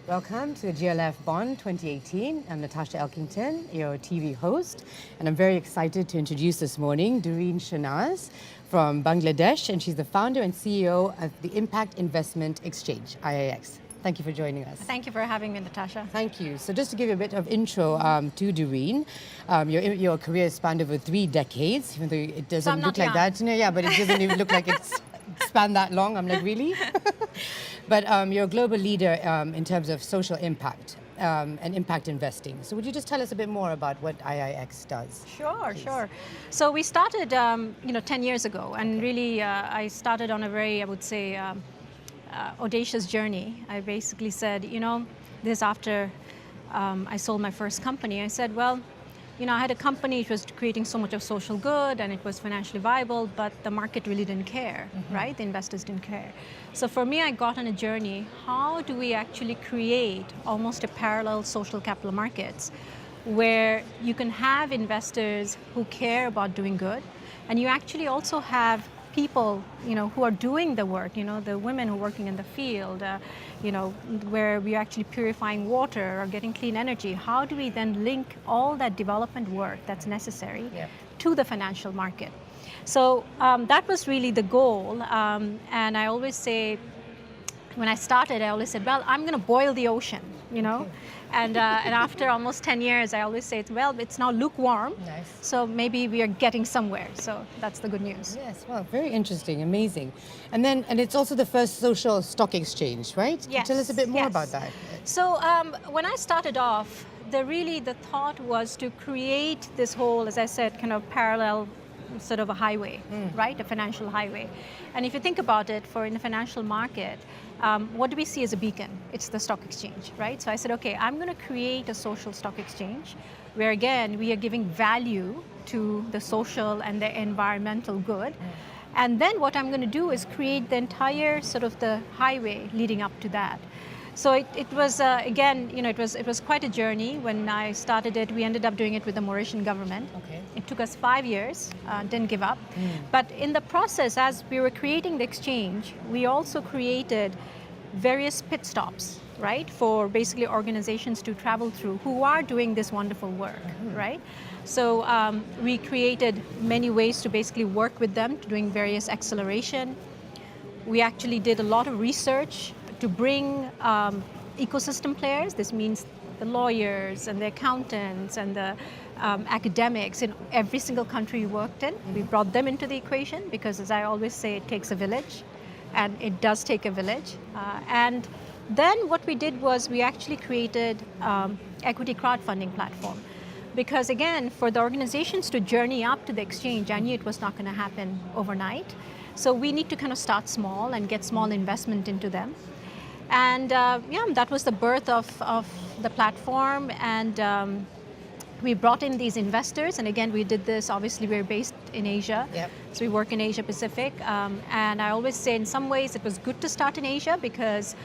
Welcome to the GLF Bonn 2018. I'm Natasha Elkington, your TV host, and I'm very excited to introduce this morning Durreen Shahnaz from Bangladesh, and she's the founder and CEO of the Impact Investment Exchange, IIX. Thank you for joining us. Thank you for having me, Natasha. Thank you. So just to give you a bit of intro to Durreen, your career spanned over 3 decades, even though it doesn't look like that. No, yeah, but it doesn't even look like it's spanned that long. I'm like, really? But you're a global leader in terms of social impact and impact investing. So would you just tell us a bit more about what IIX does? Sure. So we started, 10 years ago, and really I started on a very, I would say, audacious journey. I basically said, this after I sold my first company. I said, well, I had a company, it was creating so much of social good and it was financially viable, but the market really didn't care, right? The investors didn't care. So for me, I got on a journey, how do we actually create almost a parallel social capital markets where you can have investors who care about doing good, and you actually also have people, who are doing the work, the women who are working in the field, where we're actually purifying water or getting clean energy. How do we then link all that development work that's necessary to the financial market? So that was really the goal. And I always say, when I started, I always said, well, I'm going to boil the ocean, And after almost 10 years, I always say, it's now lukewarm. Nice. So maybe we are getting somewhere. So that's the good news. Yes, well, very interesting, amazing. And it's also the first social stock exchange, right? Yes. Tell us a bit more about that. So when I started off, the thought was to create this whole, as I said, kind of parallel sort of a highway, right? A financial highway. And if you think about it, in the financial market, what do we see as a beacon? It's the stock exchange, right? So I said, okay, I'm going to create a social stock exchange where, again, we are giving value to the social and the environmental good. And then what I'm going to do is create the entire sort of the highway leading up to that. So it was, again, it was quite a journey. When I started it, we ended up doing it with the Mauritian government. Okay. It took us 5 years, didn't give up. But in the process, as we were creating the exchange, we also created various pit stops, right, for basically organizations to travel through who are doing this wonderful work, right? So we created many ways to basically work with them, to doing various acceleration. We actually did a lot of research to bring ecosystem players. This means the lawyers and the accountants and the academics in every single country we worked in. We brought them into the equation because, as I always say, it takes a village, and it does take a village. And then what we did was we actually created equity crowdfunding platform. Because again, for the organizations to journey up to the exchange, I knew it was not going to happen overnight. So we need to kind of start small and get small investment into them. And that was the birth of the platform. And we brought in these investors. And again, we did this, obviously we're based in Asia. Yep. So we work in Asia Pacific. And I always say in some ways it was good to start in Asia because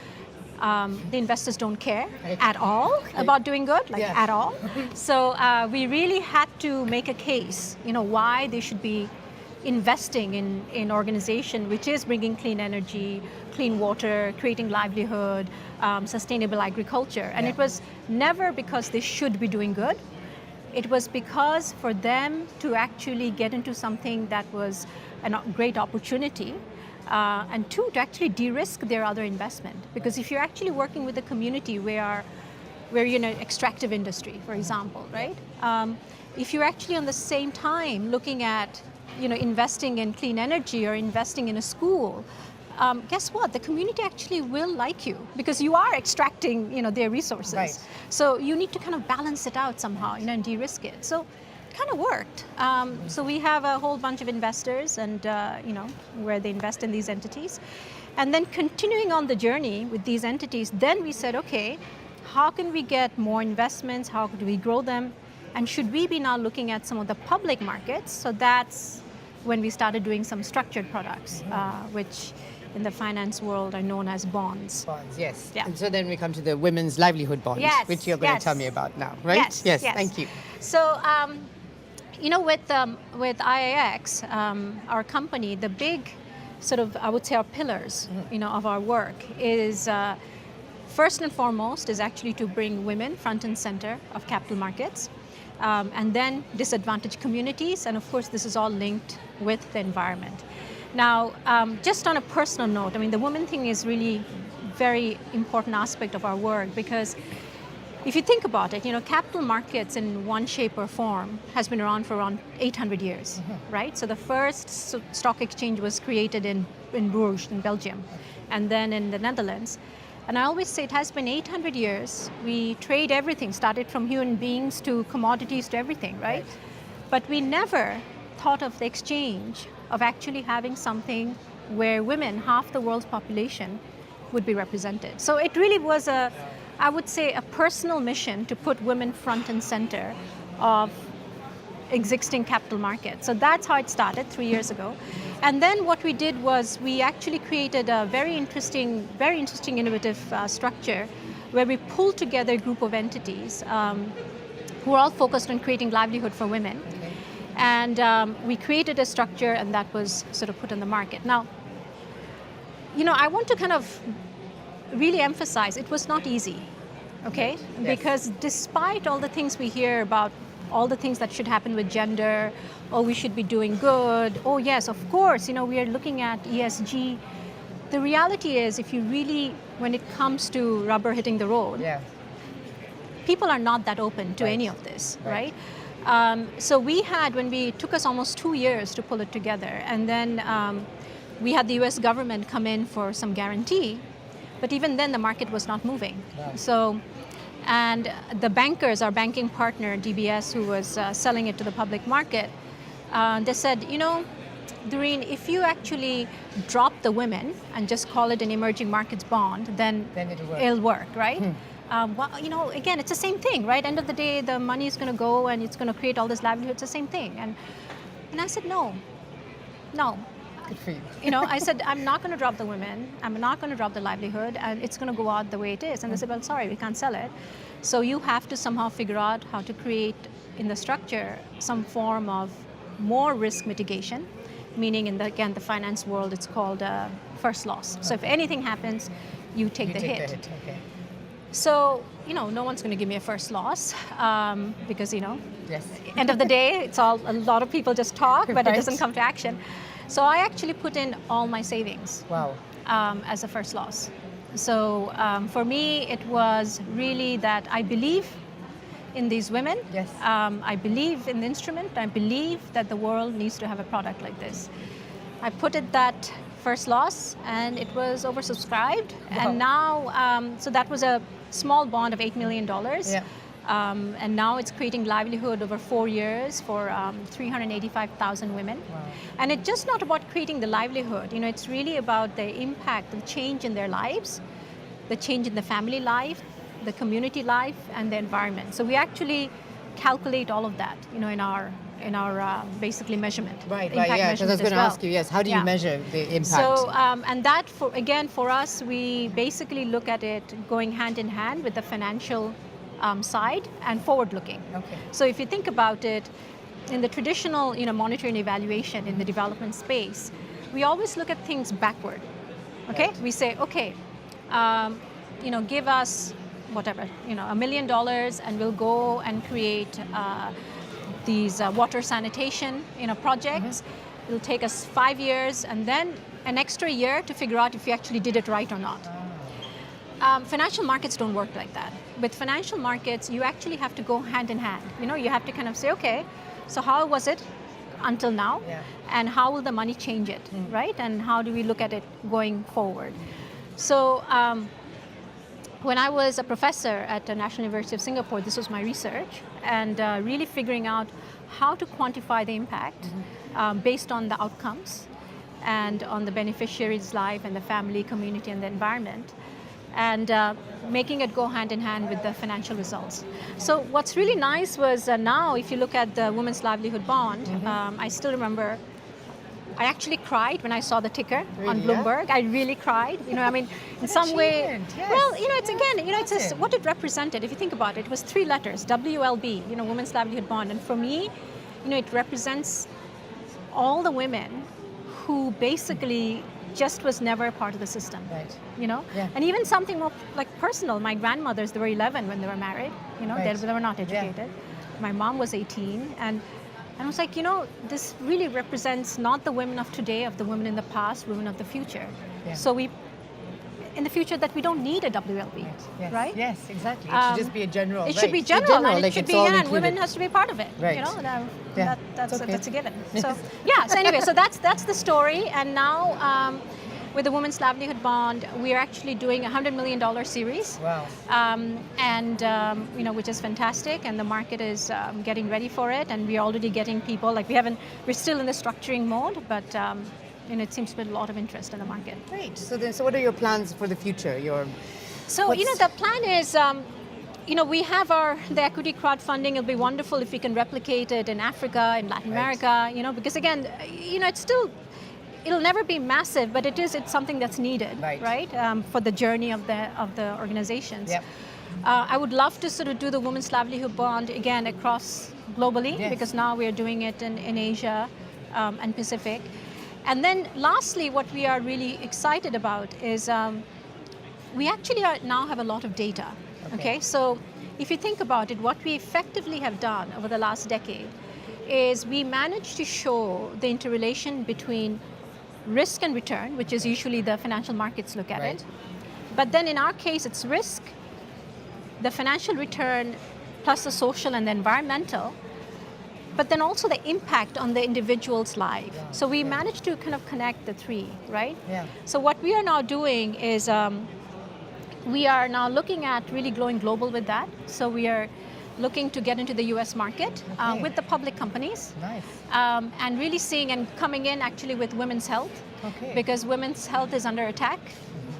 the investors don't care at all about doing good, at all. So we really had to make a case, why they should be investing in organization which is bringing clean energy, clean water, creating livelihood, sustainable agriculture. And it was never because they should be doing good. It was because for them to actually get into something that was a great opportunity, and two, to actually de-risk their other investment. Because if you're actually working with a community where extractive industry, for example, right? If you're actually on the same time looking at investing in clean energy or investing in a school, guess what? The community actually will like you because you are extracting, their resources. Right. So you need to kind of balance it out somehow, and de-risk it. So it kind of worked. So we have a whole bunch of investors, and where they invest in these entities, and then continuing on the journey with these entities. Then we said, okay, how can we get more investments? How do we grow them? And should we be now looking at some of the public markets? So that's when we started doing some structured products, which in the finance world are known as bonds. Bonds, yes. Yeah. And so then we come to the women's livelihood bonds, which you're going to tell me about now, right? Yes. Thank you. So, with IIX, our company, the big sort of, I would say, our pillars, of our work is First and foremost is actually to bring women front and center of capital markets, and then disadvantaged communities, and of course this is all linked with the environment. Now, just on a personal note, I mean, the woman thing is really very important aspect of our work, because if you think about it, capital markets in one shape or form has been around for around 800 years, right? So the first stock exchange was created in Bruges in Belgium, and then in the Netherlands. And I always say it has been 800 years. We trade everything, started from human beings to commodities to everything, right? But we never thought of the exchange of actually having something where women, half the world's population, would be represented. So it really was I would say, a personal mission to put women front and center of existing capital markets. So that's how it started 3 years ago. And then what we did was we actually created a very interesting, innovative structure where we pulled together a group of entities who are all focused on creating livelihood for women. Okay. And we created a structure, and that was sort of put on the market. Now, I want to kind of really emphasize it was not easy, okay? Yes. Because despite all the things we hear about all the things that should happen with gender, oh, we should be doing good, oh yes, of course, we are looking at ESG. The reality is, if you really, when it comes to rubber hitting the road, people are not that open to any of this, right? So it took us almost 2 years to pull it together, and then we had the US government come in for some guarantee, but even then the market was not moving. Wow. So, and the bankers, our banking partner, DBS, who was selling it to the public market, they said, Durreen, if you actually drop the women and just call it an emerging markets bond, then it'll work, right? Well, again, it's the same thing, right? End of the day, the money is going to go and it's going to create all this livelihood. It's the same thing. And I said, no. Good for you. I said, I'm not going to drop the women. I'm not going to drop the livelihood, and it's going to go out the way it is. And they said, well, sorry, we can't sell it. So you have to somehow figure out how to create in the structure some form of more risk mitigation, meaning in the finance world, it's called first loss. So if anything happens, you take the hit. Okay. So, no one's going to give me a first loss because, yes. End of the day, a lot of people just talk, but it doesn't come to action. So I actually put in all my savings. Wow. As a first loss. So for me, it was really that I believe in these women. Yes. I believe in the instrument. I believe that the world needs to have a product like this. I put it that first loss, and it was oversubscribed. Wow. And now, so that was a small bond of $8 million. Yeah. And now it's creating livelihood over 4 years for 385,000 women. Wow. And it's just not about creating the livelihood. It's really about the impact, the change in their lives, the change in the family life, the community life, and the environment. So we actually calculate all of that, in our basically measurement. Right, yeah. Because I was going to ask you, yes, how do you measure the impact? So, and that, for us, we basically look at it going hand in hand with the financial side and forward-looking. Okay. So if you think about it, in the traditional, monitoring evaluation in the development space, we always look at things backward. Okay. Right. We say, okay, give us whatever, $1 million, and we'll go and create these water sanitation, projects. Mm-hmm. It'll take us 5 years, and then an extra year to figure out if we actually did it right or not. Financial markets don't work like that. With financial markets, you actually have to go hand in hand. You have to kind of say, okay, so how was it until now? Yeah. And how will the money change it, right? And how do we look at it going forward? So when I was a professor at the National University of Singapore, this was my research, and really figuring out how to quantify the impact based on the outcomes and on the beneficiary's life and the family, community, and the environment, and making it go hand in hand with the financial results. So what's really nice was now, if you look at the Women's Livelihood Bond, I still remember I actually cried when I saw the ticker on Bloomberg. Yeah? I really cried. In some way. Yes. Well, it's what it represented. If you think about it, it was 3 letters: WLB, Women's Livelihood Bond. And for me, it represents all the women who basically just was never a part of the system. Right. You know? Yeah. And even something more like personal. My grandmothers, they were 11 when they were married. You know, Right. they were not educated. My mom was 18, and I was like, you know, this really represents not the women of today, of the women in the past, women of the future. Yeah. So in the future, that we don't need a WLB, Yes. right? Yes, exactly. It should just be a general. It should be right. general, and it like should it's be, all and included. women has to be part of it. Right. You know, Yeah. that's Okay. a given. So yeah. So anyway, so that's the story, and now. With the Women's Livelihood Bond, we are actually doing a $100 million series. Wow. You know, which is fantastic, and the market is getting ready for it, and we're already getting people, like we're still in the structuring mode, but you know, it seems to be a lot of interest in the market. Great. So what are your plans for the future? You know, the plan is, you know, we have the equity crowdfunding. It'll be wonderful if we can replicate it in Africa, in Latin America, you know, because again, you know, it'll never be massive, but it's something that's needed, right? For the journey of the organizations. Yep. I would love to sort of do the Women's Livelihood Bond again across globally, because now we are doing it in Asia and Pacific. And then lastly, what we are really excited about is we actually now have a lot of data. Okay, so if you think about it, what we effectively have done over the last decade is we managed to show the interrelation between risk and return, which is usually the financial markets look at it. But then in our case, it's risk, the financial return, plus the social and the environmental, but then also the impact on the individual's life. Yeah. So we managed to kind of connect the three, right? Yeah. So what we are now doing is we are now looking at really going global with that. So we are looking to get into the US market with the public companies. Nice. And really seeing and coming in actually with women's health, because women's health is under attack,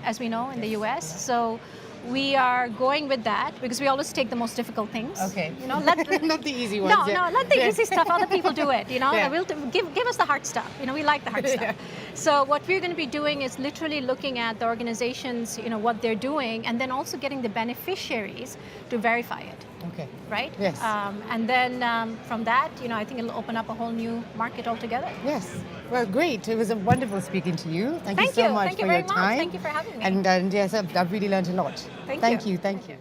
as we know, in the US. So we are going with that because we always take the most difficult things. Okay. You know, not the easy ones. No, let the easy stuff. Other people do it. You know, Yeah. we'll give us the hard stuff. You know, we like the hard stuff. So what we're going to be doing is literally looking at the organizations, you know, what they're doing, and then also getting the beneficiaries to verify it. Okay. Right? Yes. And then from that, you know, I think it'll open up a whole new market altogether. Yes. Well, great. It was wonderful speaking to you. Thank you so much Thank you for very your time. much. Thank you for having me. And yes, I've really learned a lot. Thank you. Thank you.